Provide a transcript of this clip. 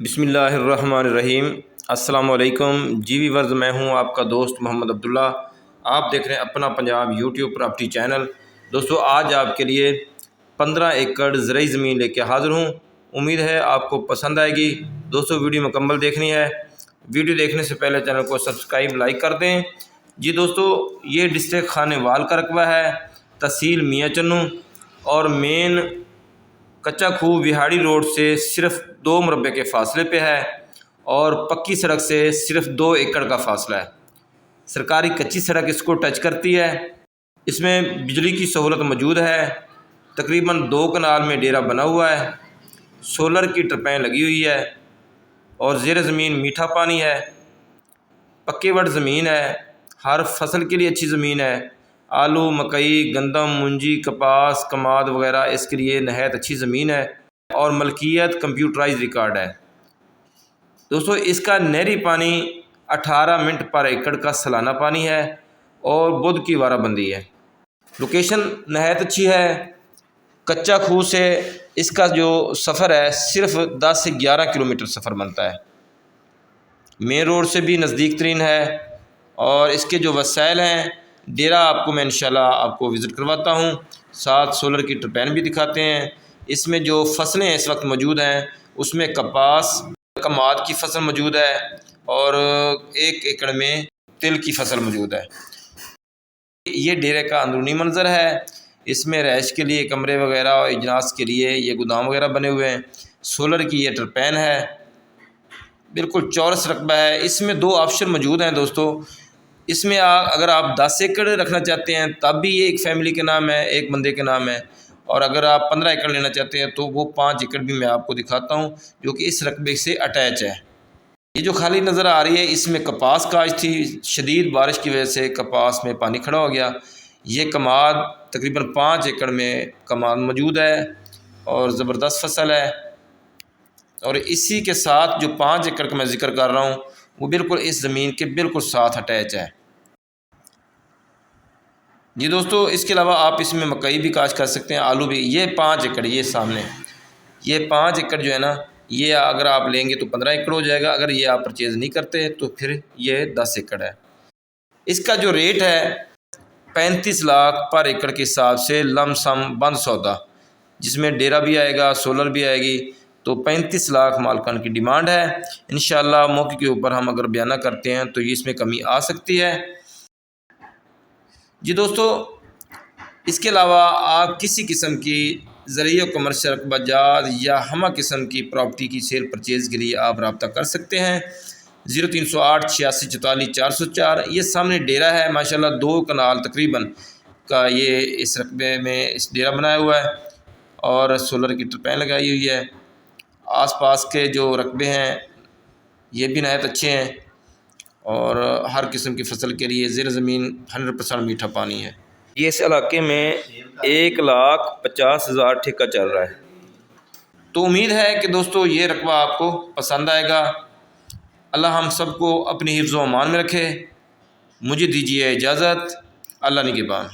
बिस्मिल्लाहिर्रहमानिर्रहीम। अस्सलामुअलैकुम जी वीवर्स, मैं हूं आपका दोस्त मोहम्मद अब्दुल्ला। आप देख रहे हैं अपना पंजाब यूट्यूब प्रॉपर्टी चैनल। दोस्तों, आज आपके लिए 15 एकड़ ज़रूरी ज़मीन लेके हाज़िर हूं। उम्मीद है आपको पसंद आएगी। दोस्तों, वीडियो मुकम्मल देखनी है। वीडियो देखने से पहले चैनल को सब्सक्राइब लाइक कर दें। जी दोस्तों, ये डिस्ट्रिक्ट खानेवाल का रकबा है, तहसील मियाँ चन्नू और मेन कच्चा खूह विहाड़ी रोड से सिर्फ 2 मुरब्बे के फ़ासले पे है और पक्की सड़क से सिर्फ 2 एकड़ का फ़ासला है। सरकारी कच्ची सड़क इसको टच करती है। इसमें बिजली की सहूलत मौजूद है। तकरीबन 2 कनाल में डेरा बना हुआ है। सोलर की टरपैन लगी हुई है और ज़ेर ज़मीन मीठा पानी है। पक्के वट ज़मीन है। हर फसल के लिए अच्छी ज़मीन है। आलू, मकई, गंदम, मुंजी, कपास, कमाद वगैरह इसके लिए नहायत अच्छी ज़मीन है और मलकियत कंप्यूटराइज रिकॉर्ड है। दोस्तों, इसका नहरी पानी 18 मिनट पर एकड़ का सालाना पानी है और बुध की वाराबंदी है। लोकेशन नहायत अच्छी है। कच्चा खूह से इसका जो सफ़र है सिर्फ 10 से 11 किलोमीटर सफ़र बनता है। मेन रोड से भी नज़दीक तरीन है और इसके जो वसाइल हैं, डेरा आपको मैं इंशाल्लाह आपको विज़िट करवाता हूँ, साथ सोलर की टरपैन भी दिखाते हैं। इसमें जो फसलें इस वक्त मौजूद हैं उसमें कपास, कमाद की फसल मौजूद है और 1 एकड़ में तिल की फसल मौजूद है। ये डेरे का अंदरूनी मंजर है। इसमें रहायश के लिए कमरे वगैरह और इजलास के लिए ये गोदाम वगैरह बने हुए हैं। सोलर की ये टरपैन है। बिल्कुल चौरस रकबा है। इसमें 2 ऑप्शन मौजूद हैं दोस्तों। इसमें अगर आप 10 एकड़ रखना चाहते हैं तब भी ये एक फैमिली के नाम है, एक बंदे के नाम है। और अगर आप 15 एकड़ लेना चाहते हैं तो वो 5 एकड़ भी मैं आपको दिखाता हूँ जो कि इस रकबे से अटैच है। ये जो खाली नज़र आ रही है इसमें कपास काश थी। शदीद बारिश की वजह से कपास में पानी खड़ा हो गया। ये कमाद तकरीबन 5 एकड़ में कमाद मौजूद है और ज़बरदस्त फसल है। और इसी के साथ जो 5 एकड़ का मैं ज़िक्र कर रहा हूँ वो बिल्कुल इस ज़मीन के बिल्कुल साथ अटैच है। जी दोस्तों, इसके अलावा आप इसमें मकई भी काश्त कर सकते हैं, आलू भी। ये 5 एकड़, ये सामने ये 5 एकड़ जो है ना, ये अगर आप लेंगे तो 15 एकड़ हो जाएगा। अगर ये आप परचेज़ नहीं करते तो फिर ये 10 एकड़ है। इसका जो रेट है 35 लाख पर एकड़ के हिसाब से लमसम बंद सौदा, जिसमें डेरा भी आएगा, सोलर भी आएगी, तो 35 लाख मालकान की डिमांड है। इंशाल्लाह मौके के ऊपर हम अगर बयाना करते हैं तो ये इसमें कमी आ सकती है। जी दोस्तों, इसके अलावा आप किसी किस्म की ज़रिए कमर्शियल रकबाजात या हमा किस्म की प्रॉपर्टी की सेल परचेज़ के लिए आप रब्ता कर सकते हैं। 0308 86 44 404। ये सामने डेरा है माशाल्लाह, 2 कनाल तकरीबन का ये इस रकबे में इस डेरा बनाया हुआ है और सोलर की टरपैन लगाई हुई है। आसपास के जो रकबे हैं ये भी नहायत अच्छे हैं और हर किस्म की फसल के लिए ज़ेर ज़मीन 100% मीठा पानी है। ये इस इलाके में 1,50,000 ठेका चल रहा है। तो उम्मीद है कि दोस्तों ये रकबा आपको पसंद आएगा। अल्लाह हम सबको अपनी हिफ्ज़ व अमान में रखे। मुझे दीजिए इजाज़त। अल्लाह निगहबान।